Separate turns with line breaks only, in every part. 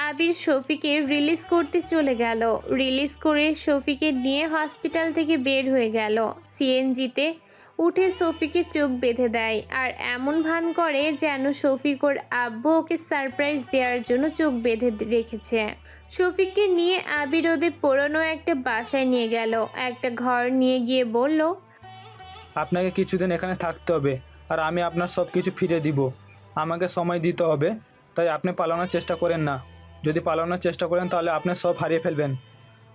আবির শফিকে release করতে চলে গেল। রিলিজ করে শফিকে নিয়ে হসপিটাল থেকে বের হয়ে গেল। সিএনজিতে উঠে শফিকে চোখ বেঁধে দেয় আর এমন ভান করে যেন শফিক ওর আব্বু ওকে সারপ্রাইজ দেওয়ার জন্য চোখ বেঁধে রেখেছে। শফিককে নিয়ে আবির ওদের পুরনো একটা বাসায় নিয়ে গেল। একটা ঘর নিয়ে গিয়ে বলল,
আপনাকে কিছুদিন এখানে থাকতে হবে আর আমি আপনার সব কিছু ফিরে দিব। আমাকে সময় দিতে হবে, তাই আপনি পালানোর চেষ্টা করেন না। যদি পালানোর চেষ্টা করেন তাহলে আপনি সব হারিয়ে ফেলবেন।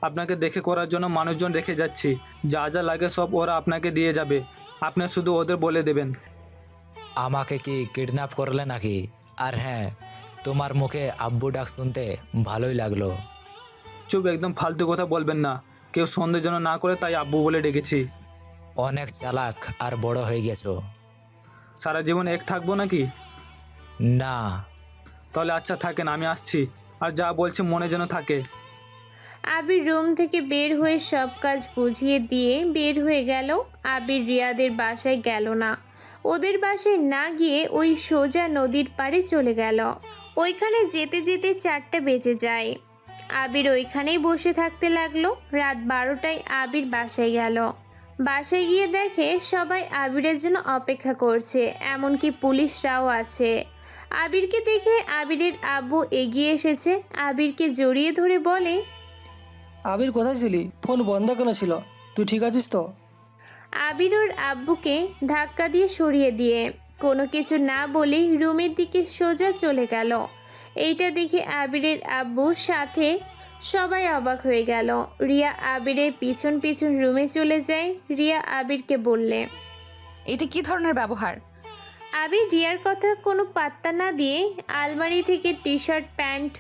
আপনাকে দেখে করার জন্য মানুষজন রেখে যাচ্ছি, যা যা লাগে সব ওরা আপনাকে দিয়ে যাবে, আপনি শুধু ওদের বলে দেবেন।
আমাকে কি কিডন্যাপ করলে নাকি? আর হ্যাঁ, তোমার মুখে আব্বু ডাক শুনতে ভালোই লাগলো।
চুপ, একদম ফালতু কথা বলবেন না। কেউ সন্দেহ যেন না করে, তাই আব্বু বলে ডেকেছি।
অনেক চালাক আর বড় হয়ে গেছো।
সারা জীবন এক থাকবো নাকি?
না।
তাহলে আচ্ছা থাকেন, আমি আসছি। আর যা বলছি মনে যেন থাকে।
আবির রুম থেকে বের হয়ে সব কাজ বুঝিয়ে দিয়ে বের হয়ে গেল। আবির রিয়াদের বাসায় গেল না। ওদের বাসায় না গিয়ে ওই সোজা নদীর পাড়ে চলে গেল। ওইখানে যেতে যেতে 4টা বেজে যায়। আবির ওইখানেই বসে থাকতে লাগলো। রাত 12টায় আবির বাসায় গেল। বাসায় গিয়ে দেখে সবাই আবিরের জন্য অপেক্ষা করছে, এমনকি পুলিশরাও আছে। আবিরকে দেখে আবিরের আব্বু এগিয়ে এসেছে। আবিরকে জড়িয়ে ধরে বলে,
আবির কোথায় ছিলি? ফোন বন্ধ কেন ছিল? তুই ঠিক আছিস তো?
আবির ওর আব্বুকে ধাক্কা দিয়ে সরিয়ে দিয়ে কোনো কিছু না বলে রুমের দিকে সোজা চলে গেল। এইটা দেখে আবিরের আব্বুর সাথে সবাই অবাক হয়ে গেল। রিয়া আবিরের পিছন পিছন রুমে চলে যায়। রিয়া আবিরকে বললে,
এটা কি ধরনের ব্যবহার?
আবির রিয়ার কথা কোনো পাত্তা না দিয়ে আলমারি থেকে টি শার্ট প্যান্ট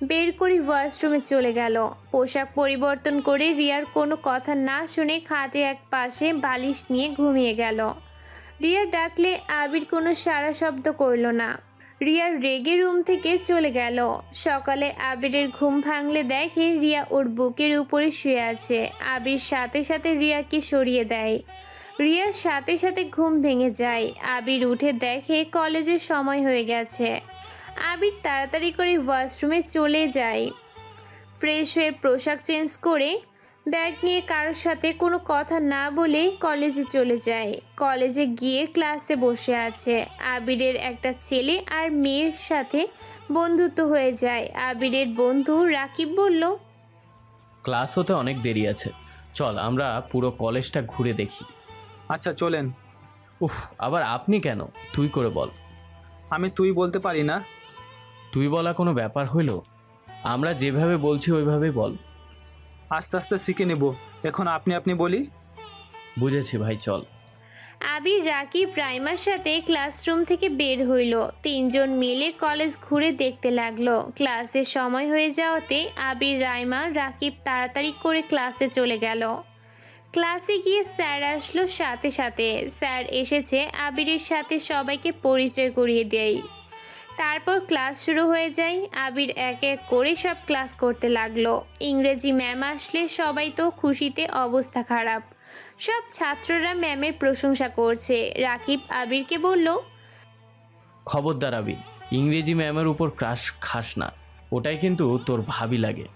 বের করে ওয়াশরুমে চলে গেল। পোশাক পরিবর্তন করে রিয়ার কোনো কথা না শুনে খাটে এক পাশে বালিশ নিয়ে ঘুমিয়ে গেল। রিয়া ডাকলে আবির কোনো সাড়া শব্দ করল না। রিয়ার রেগে রুম থেকে চলে গেল। সকালে আবিরের ঘুম ভাঙলে দেখে রিয়া ওর বুকের উপরে শুয়ে আছে। আবির সাথে সাথে রিয়াকে সরিয়ে দেয়। রিয়ার সাথে সাথে ঘুম ভেঙে যায়। আবির উঠে দেখে কলেজের সময় হয়ে গেছে। আবির তাড়াতাড়ি করে ওয়াশরুমে চলে যায়। ফ্রেশ হয়ে পোশাক চেঞ্জ করে ব্যাগ নিয়ে কারোর সাথে কোনো কথা না বলে কলেজে চলে যায়। কলেজে গিয়ে ক্লাসে বসে আছে। আবিরের একটা ছেলে আর মেয়ের সাথে বন্ধুত্ব হয়ে যায়। আবিরের বন্ধু রাকিব বলল,
ক্লাস হতে অনেক দেরি আছে, চল আমরা পুরো কলেজটা ঘুরে দেখি।
আচ্ছা চলেন।
উফ, আবার আপনি কেন? তুই করে বল।
আমি তুই বলতে পারি না।
তুই বলা কোনো ব্যাপার হইল? আমরা যেভাবে বলছি ওইভাবে বল।
আস্তে আস্তে শিখে নেব, এখন আপনি আপনি বলি।
বুঝেছি ভাই, চল।
আবির রাকিব রাইমার সাথে ক্লাসরুম থেকে বের হইল। 3জন মিলে কলেজ ঘুরে দেখতে লাগলো। ক্লাসের সময় হয়ে যাওয়াতে আবির, রাইমা, রাকিব তাড়াতাড়ি করে ক্লাসে চলে গেল। ক্লাসে গিয়ে স্যার আসলো সাথে সাথে। স্যার এসেছে আবিরের সাথে সবাইকে পরিচয় করিয়ে দেয়। তারপর ক্লাস শুরু হয়ে যায়। আবির এক এক করে সব ক্লাস করতে লাগলো। ইংরেজি ম্যাম আসলে সবাই তো খুশিতে অবস্থা খারাপ। সব ছাত্ররা ম্যামের প্রশংসা করছে। রাকিব আবিরকে বলল,
খবরদার আবির, ইংরেজি ম্যামের উপর ক্রাশ খাস না, ওটাই কিন্তু তোর ভাবি লাগে।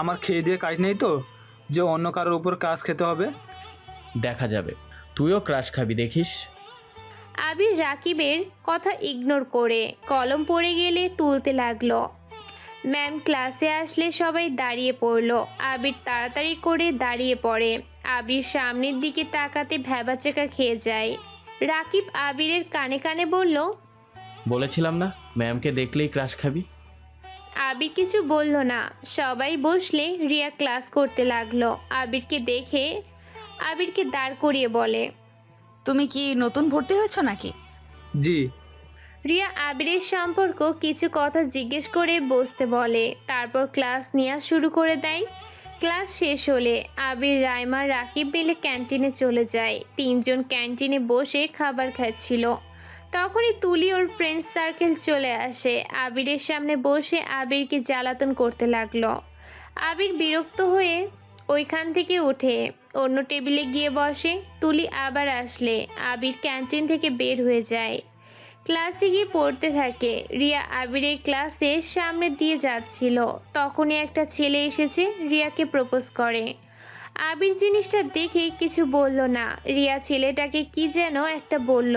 আমার খেয়ে দিয়ে কাজ নেই তো যে অন্য কারোর উপর কাজ খেতে হবে।
দেখা যাবে, তুইও ক্রাশ খাবি দেখিস।
আবির রাকিবের কথা ইগনোর করে কলম পড়ে গেলে তুলতে লাগলো। ম্যাম ক্লাসে আসলে সবাই দাঁড়িয়ে পড়লো। আবির তাড়াতাড়ি করে দাঁড়িয়ে পড়ে। আবির সামনের দিকে তাকাতে ভ্যাবাচেকা খেয়ে যায়। রাকিব আবিরের কানে কানে বলল,
বলেছিলাম না ম্যামকে দেখলেই ক্রাশ খাবি।
আবির কিছু বলল না। সবাই বসলে রিয়া ক্লাস করতে লাগলো। আবিরকে দেখে আবিরকে দাঁড় করিয়ে বলে,
তুমি কি নতুন ভর্তি হয়েছো নাকি?
জি।
রিয়া আবিরের সম্পর্ক কিছু কথা জিজ্ঞেস করে বসতে বলে। তারপর ক্লাস নেওয়া শুরু করে দেয়। ক্লাস শেষ হলে আবির, রাইমা, রাকিব মিলে ক্যান্টিনে চলে যায়। 3জন ক্যান্টিনে বসে খাবার খাচ্ছিল। তখনই তুলি ওর ফ্রেন্ড সার্কেল চলে আসে। আবিরের সামনে বসে আবিরকে জ্বালাতন করতে লাগলো। আবির বিরক্ত হয়ে ওইখান থেকে উঠে অন্য টেবিলে গিয়ে বসে। তুলি আবার আসলে আবির ক্যান্টিন থেকে বের হয়ে যায়। ক্লাসে গিয়ে পড়তে থাকে। রিয়া আবিরের ক্লাসের সামনে দিয়ে যাচ্ছিল, তখনই একটা ছেলে এসেছে রিয়াকে প্রপোজ করে। আবির জিনিসটা দেখে কিছু বলল না। রিয়া ছেলেটাকে কি যেন একটা বলল,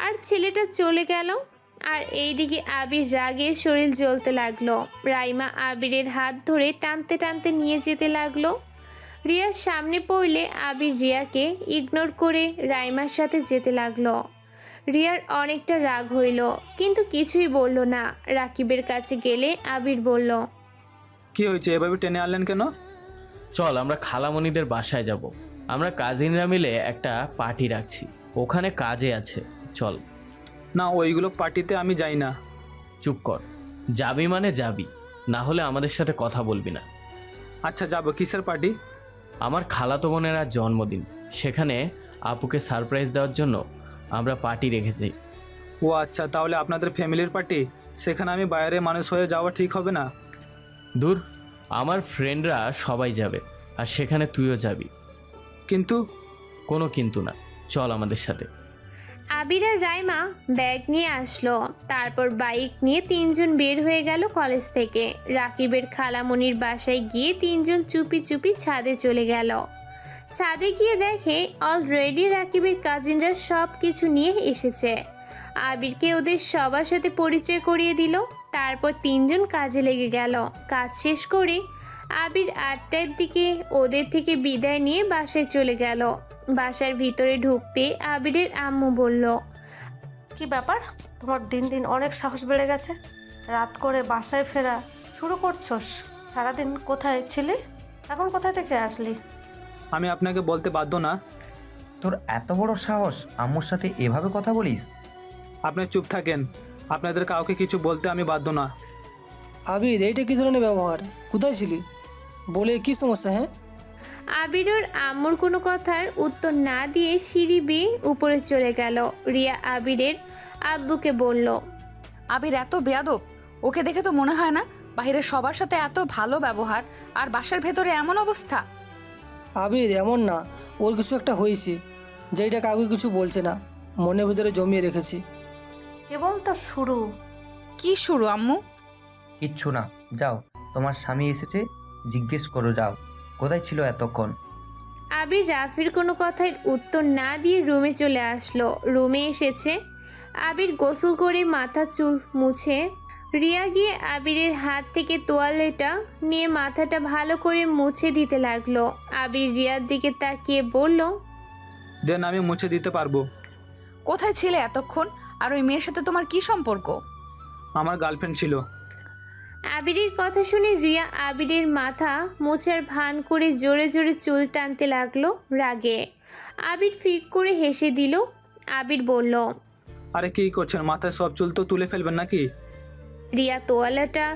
আর ছেলেটা চলে গেল। আর এইদিকে আবির রাগে শরীর জ্বলতে লাগলো। রাইমা আবিরের হাত ধরে টানতে টানতে নিয়ে যেতে লাগলো। রিয়ার সামনে পড়লে আবির রিয়াকে ইগনোর করে রাইমার সাথে যেতে লাগলো। রিয়ার অনেকটা রাগ হইল, কিন্তু কিছুই বলল না। রাকিবের কাছে গেলে আবির বলল,
কি হয়েছে, এভাবে টেনে আনলেন কেন?
চল আমরা খালামণিদের বাসায় যাব। আমরা কাজিনরা মিলে একটা পার্টি রাখছি, ওখানে কাজে আছে, চল।
না, ওইগুলো পার্টিতে আমি যাই না।
চুপ কর, যাবি মানে যাবি, না হলে আমাদের সাথে কথা বলবি না।
আচ্ছা যাবো, কিসের পার্টি?
আমার খালাতো বোনের আজ জন্মদিন, সেখানে আপুকে সারপ্রাইজ দেওয়ার জন্য আমরা পার্টি রেখেছি।
ও আচ্ছা, তাহলে আপনাদের ফ্যামিলির পার্টি, সেখানে আমি বাইরে মানুষ হয়ে যাওয়া ঠিক হবে না।
দূর, আমার ফ্রেন্ডরা সবাই যাবে, আর সেখানে তুইও যাবি।
কিন্তু
কোনো কিন্তু না, চল আমাদের সাথে।
আবির আর রাইমা ব্যাগ নিয়ে আসলো। তারপর বাইক নিয়ে তিনজন বের হয়ে গেল কলেজ থেকে। রাকিবের খালামণির বাসায় গিয়ে তিনজন চুপি চুপি ছাদে চলে গেল। ছাদে গিয়ে দেখে অলরেডি রাকিবের কাজিনরা সব কিছু নিয়ে এসেছে। আবিরকে ওদের সবার সাথে পরিচয় করিয়ে দিল। তারপর তিনজন কাজে লেগে গেল। কাজ শেষ করে আবির 8টার দিকে ওদের থেকে বিদায় নিয়ে বাসায় চলে গেল। বাসার ভিতরে ঢুকতে আবিরের আম্মু বলল,
কি ব্যাপার, তোমার দিন দিন অনেক সাহস বেড়ে গেছে। রাত করে বাসায় ফেরা শুরু করছস। সারাদিন কোথায় ছিলি, এখন কোথায় থেকে আসলি?
আমি আপনাকে বলতে বাধ্য না।
তোর এত বড় সাহস আম্মুর সাথে এভাবে কথা বলিস?
আপনি চুপ থাকেন, আপনাদের কাউকে কিছু বলতে আমি বাধ্য না।
আবির, এইটা কি ধরনের ব্যবহার? কোথায় ছিলি? বলে কি সমস্যা? হ্যাঁ,
আবির ওর আম্মুর কোনো কথার উত্তর না দিয়ে সিঁড়ি বেয়ে উপরে চলে গেল। রিয়া আবিরের আব্বুকে বলল,
আবির এত বেয়াদব, ওকে দেখে তো মনে হয় না বাইরের সবার সাথে এত ভালো ব্যবহার, আর বাসার ভেতরে এমন অবস্থা।
আবির এমন না, ওর কিছু একটা হয়েছে, যেটা কাউকে কিছু বলছে না, মনের ভিতরে জমিয়ে রেখেছি।
কেবল তো শুরু।
কি শুরু আম্মু?
কিচ্ছু না, যাও, তোমার স্বামী এসেছে, জিজ্ঞেস করো, যাও, কোথায় ছিল এতক্ষণ?
আবির রাফির কোনো কথার উত্তর না দিয়ে রুমে চলে আসলো। রুমে এসেছে আবির গোসল করে মাথা চুল মুছে। রিয়া গিয়ে আবিরের হাত থেকে তোয়ালেটা নিয়ে মাথাটা ভালো করে মুছে দিতে লাগলো। আবির রিয়ার দিকে তাকিয়ে বলল,
দেন আমি মুছে দিতে পারবো।
কোথায় ছিলে এতক্ষণ, আর ওই মেয়ের সাথে তোমার কি সম্পর্ক?
আমার গার্লফ্রেন্ড ছিল।
আবিরের কথা শুনে রিয়া আবিরের মাথা মোছার ভান করে জোরে জোরে চুল টানতে লাগলো রাগে। আবির ফিক করে হেসে দিল। আবির বলল,
আরে কি করছেন, মাথায় সব চুল তো তুলে ফেলবেন নাকি?
রিয়া তোয়ালাটা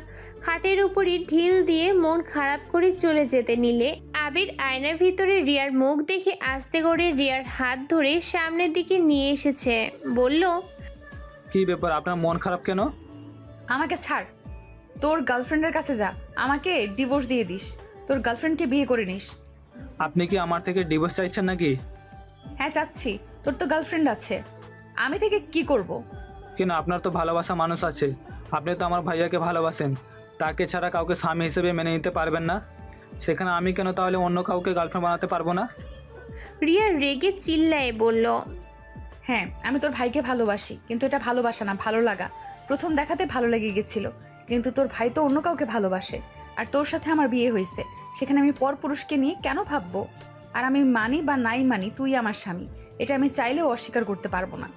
খাটের উপরে ঢিল দিয়ে মন খারাপ করে চলে যেতে নিলে আবির আয়নার ভিতরে রিয়ার মুখ দেখে আস্তে করে রিয়ার হাত ধরে সামনের দিকে নিয়ে এসেছে। বলল,
কি ব্যাপার, আপনার মন খারাপ কেন?
আমাকে ছাড়, তোর গার্লফ্রেন্ডের কাছে যা, আমাকে ডিভোর্স দিয়ে দিস, তোর গার্লফ্রেন্ডকে বিয়ে করে নিস।
আপনি কি আমার থেকে ডিভোর্স চাইছেন নাকি?
হ্যাঁ চাচ্ছি, তোর তো গার্লফ্রেন্ড আছে, আমি থেকে কি করব?
কেন, আপনার তো ভালোবাসা মানুষ আছে। আপনি তো আমার ভাইয়াকে ভালোবাসেন, তাকে ছাড়া কাউকে স্বামী হিসেবে মেনে নিতে পারবেন না। সেখানে আমি কেন তাহলে অন্য কাউকে গার্লফ্রেন্ড বানাতে পারবো না?
রিয়া রেগে চিল্লায়ে বলল,
হ্যাঁ আমি তোর ভাইকে ভালোবাসি, কিন্তু এটা ভালোবাসা না, ভালো লাগা। প্রথম দেখাতে ভালো লেগে গেছিল, কিন্তু তোর ভাই তো অন্য কাউকে ভালোবাসে, আর তোর সাথে আমার বিয়ে হয়েছে, সেখানে আমি পর পুরুষকে নিয়ে কেন ভাববো? আর আমি মানি বা নাই মানি, তুই আমার স্বামী, এটা আমি চাইলেও অস্বীকার করতে পারবো না।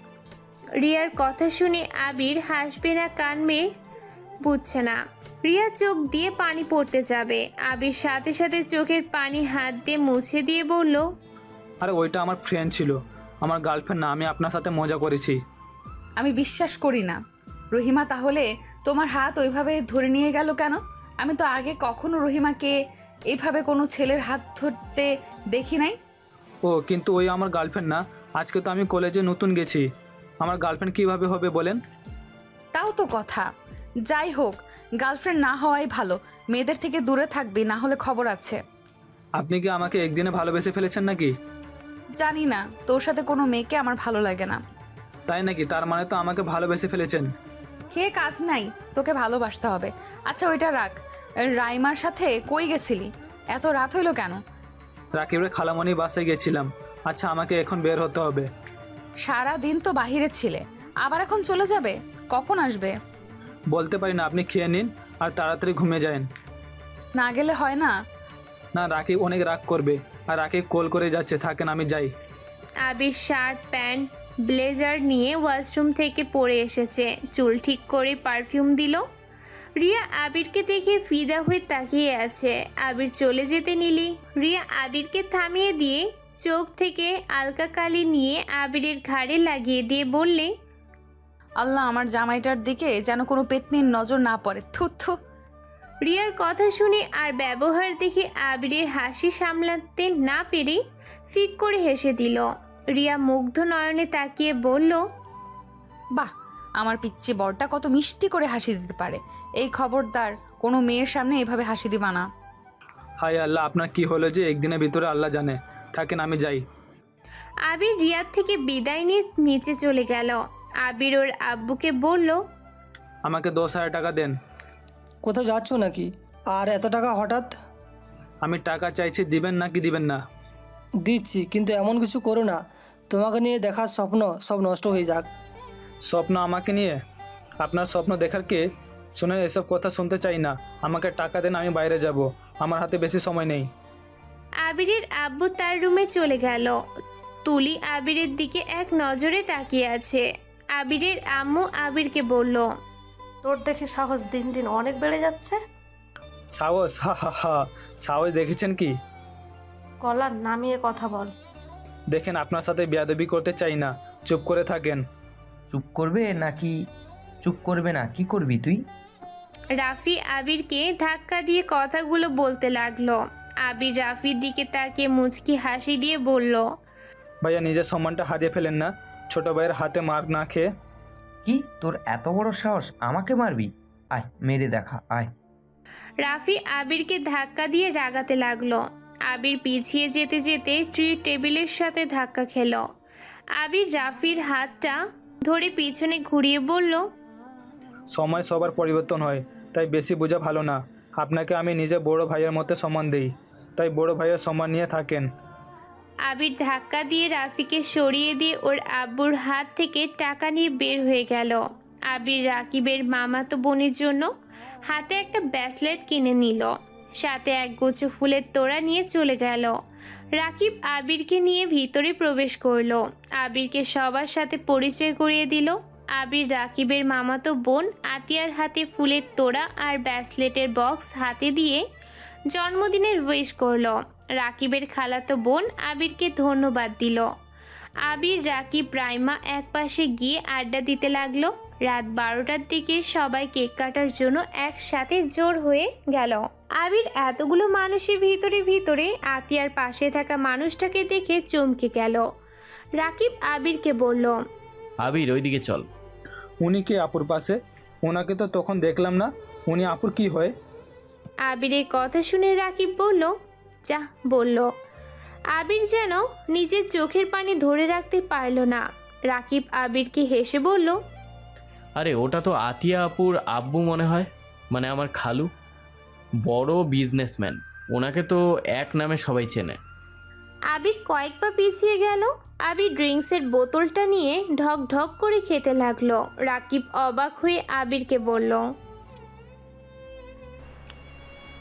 রিয়ার কথা শুনে আবির হাসবে না কানবে বুঝছে না। রিয়া চোখ দিয়ে পানি পড়তে যাবে, আবির সাথে সাথে চোখের পানি হাত দিয়ে মুছে দিয়ে বলল,
আরে ওইটা আমার ফ্রেন্ড ছিল, আমার গার্লফ্রেন্ড না, আমি আপনার সাথে মজা করেছি।
আমি বিশ্বাস করি না। রহিমা তাহলে তোমার হাত ওইভাবে ধরে নিয়ে গেল কেন? আমি তো আগে কখনো রহিমাকে এইভাবে কোনো ছেলের হাত ধরতে দেখি নাই।
ও কিন্তু ওই আমার গার্লফ্রেন্ড না, আজকে তো আমি কলেজে নতুন গেছি, আমার গার্লফ্রেন্ড কিভাবে হবে বলেন?
তাও তো কথা। যাই হোক, গার্লফ্রেন্ড না হওয়াই ভালো, মেয়েদের থেকে দূরে থাকবি, না হলে খবর আছে।
আপনি কি আমাকে একদিনে ভালোবেসে ফেলেছেন নাকি?
জানি না, তোর সাথে কোনো মেয়েকে আমার ভালো লাগে না।
তাই নাকি? তার মানে তো আমাকে ভালোবেসে ফেলেছেন।
খেয়ে কাজ নাই, তোকে ভালোবাসতে হবে। আচ্ছা ওইটা রাখ, রাইমার সাথে কই গেছিলি? এত রাত হইলো কেন?
রাকিবের খালামণি বাসে গেছিলাম। আচ্ছা আমাকে এখন বের হতে হবে।
সারা দিন তো বাহিরে ছিলে, আবার এখন চলে যাবে? কখন আসবে?
বলতে পারি না, আপনি খেয়ে নিন আর তাড়াতাড়ি ঘুমিয়ে যান।
না গেলে হয় না?
না, রাকিব অনেক রাগ করবে, আর রাকিব কল করে যাচ্ছে, থাকেন আমি যাই।
আবির শার্ট প্যান্ট ব্লেজার নিয়ে ওয়াশরুম থেকে পরে এসেছে, চুল ঠিক করে পারফিউম দিল। রিয়া আবিরকে দেখে ফিদা হয়ে তাকিয়ে আছে। আবির চলে যেতে নিলি রিয়া আবিরকে থামিয়ে দিয়ে চোখ থেকে আলকা কালি নিয়ে আবিরের ঘাড়ে লাগিয়ে দিয়ে বললে,
আল্লাহ আমার জামাইটার দিকে যেন কোনো পেতনির নজর না পড়ে। থু থু।
রিয়ার কথা শুনে আর ব্যবহার দেখে আবিরের হাসি সামলাতে না পেরে ফিক করে হেসে দিল। রিয়া মুগ্ধ নয়নে তাকিয়ে বলল,
বাহ, আমার পিচ্চি বরটা কত মিষ্টি করে হাসি দিতে পারে। এই খবরদার কোনো মেয়ের সামনে এভাবে হাসি দিবা না।
হায় আল্লাহ, আপনার কি হলো যে একদিনের ভিতরে আল্লাহ জানে। থাকেন আমি যাই।
আবির রিয়ার থেকে বিদায় নিয়ে নিচে চলে গেল। আবির ওর আব্বুকে বলল,
আমাকে 10,000 টাকা দেন।
কোথাও যাচ্ছ নাকি? আর এত টাকা হঠাৎ?
আমি টাকা চাইছি, দিবেন নাকি দিবেন না?
দিচ্ছি, কিন্তু এমন কিছু করো না তোমাকে নিয়ে দেখার স্বপ্ন সব নষ্ট হয়ে যাক।
স্বপ্ন আমাকে নিয়ে? আপনার স্বপ্ন দেখার কে? শুনে এসব কথা শুনতে চাই না। আমাকে টাকা দেন, আমি বাইরে যাব, আমার হাতে বেশি সময় নেই।
আবিরের আব্বু তার রুমে চলে গেল। তুলি আবিরের দিকে এক নজরে তাকিয়ে আছে। আবিরের আম্মু আবিরকে বলল,
তোর দেখি সাহস দিন দিন অনেক বেড়ে যাচ্ছে।
সাহস? হা হা হা, সাহস দেখেছেন কি?
গলা নামিয়ে কথা বল।
দেখেন, আপনার সাথে বেয়াদবি করতে চাই না, চুপ করে থাকেন।
চুপ করবে নাকি চুপ করবে না? কি করবি তুই?
রাফি আবিরকে ধাক্কা দিয়ে কথাগুলো বলতে লাগলো। আবির রাফির দিকে তাকিয়ে মুচকি হাসি দিয়ে বলল,
ভাইয়া, নিজের সম্মানটা হারিয়ে ফেলেন না, ছোট ভাইয়ের হাতে মার না খেয়ে।
কি তোর এত বড় সাহস? আমাকে মারবি? আয় মেরে দেখা, আয়।
রাফি আবিরকে ধাক্কা দিয়ে রাগাতে লাগলো। আবির পিছিয়ে যেতে যেতে ট্রি টেবিলের সাথে ধাক্কা খেল। আবির রাফির হাতটা ধরে পিছনে ঘুরিয়ে বলল,
সময় সবার পরিবর্তন হয়, তাই বেশি বোঝা ভালো না। আপনাকে আমি নিজে বড় ভাইয়ের মতো সম্মান দিই, তাই বড় ভাইয়ের সম্মান নিয়ে থাকেন।
আবির ধাক্কা দিয়ে রাফিকে সরিয়ে দিয়ে ওর আব্বুর হাত থেকে টাকা নিয়ে বের হয়ে গেল। আবির রাকিবের মামাতো বোনের জন্য হাতে একটা ব্রেসলেট কিনে নিল, সাথে একগুচ্ছ ফুলের তোড়া নিয়ে চলে গেল। রাকিব আবিরকে নিয়ে ভিতরে প্রবেশ করলো। আবিরকে সবার সাথে পরিচয় করিয়ে দিল। আবির রাকিবের মামাতো বোন আতিয়ার হাতে ফুলের তোড়া আর ব্রেসলেটের বক্স হাতে দিয়ে জন্মদিনের উইশ করলো। রাকিবের খালাতো বোন আবিরকে ধন্যবাদ দিল। আবির রাকিব রাইমা এক পাশে গিয়ে আড্ডা দিতে লাগলো। রাত 12টার দিকে সবাই কেক কাটার জন্য একসাথে জোর হয়ে গেল। আবির এতগুলো মানুষের ভিতরে আতিয়ার পাশে থাকা মানুষটাকে দেখে চমকে গেল। রাকিব আবিরকে বলল,
আবির ওইদিকে চল।
উনি কে আপুর পাশে? ওনাকে তো তখন দেখলাম না, উনি আপুর কি হয়?
আবিরের কথা শুনে রাকিব বলল, যা বলল। আবির যেন নিজের চোখের পানি ধরে রাখতে পারল না। রাকিব আবিরকে হেসে বলল,
আরে ওটা তো আতিয়া আপুর আব্বু মনে হয়, মানে আমার খালু, বড় বিজনেসম্যান। ওনাকে তো এক নামে সবাই চেনে।
আবির কয়েক পা পিছিয়ে গেল। আবির ড্রিঙ্কসের বোতলটা নিয়ে ঢক ঢক করে খেতে লাগলো। রাকিব অবাক হয়ে আবিরকে বলল,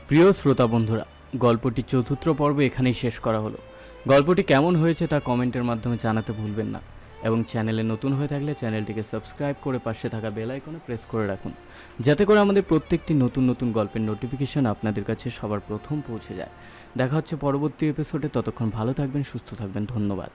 প্রিয় শ্রোতা বন্ধুরা, গল্পটি চতুর্থ পর্ব এখানেই শেষ করা হলো। গল্পটি কেমন হয়েছে তা কমেন্টের মাধ্যমে জানাতে ভুলবেন না, এবং চ্যানেলে নতুন হয়ে থাকলে চ্যানেলটিকে সাবস্ক্রাইব করে পাশে থাকা বেল আইকনে প্রেস করে রাখুন, যাতে করে আমাদের প্রত্যেকটি নতুন গল্পের নোটিফিকেশন আপনাদের কাছে সবার প্রথম পৌঁছে যায়। দেখা হচ্ছে পরবর্তী এপিসোডে। ততক্ষণ ভালো থাকবেন, সুস্থ থাকবেন। ধন্যবাদ।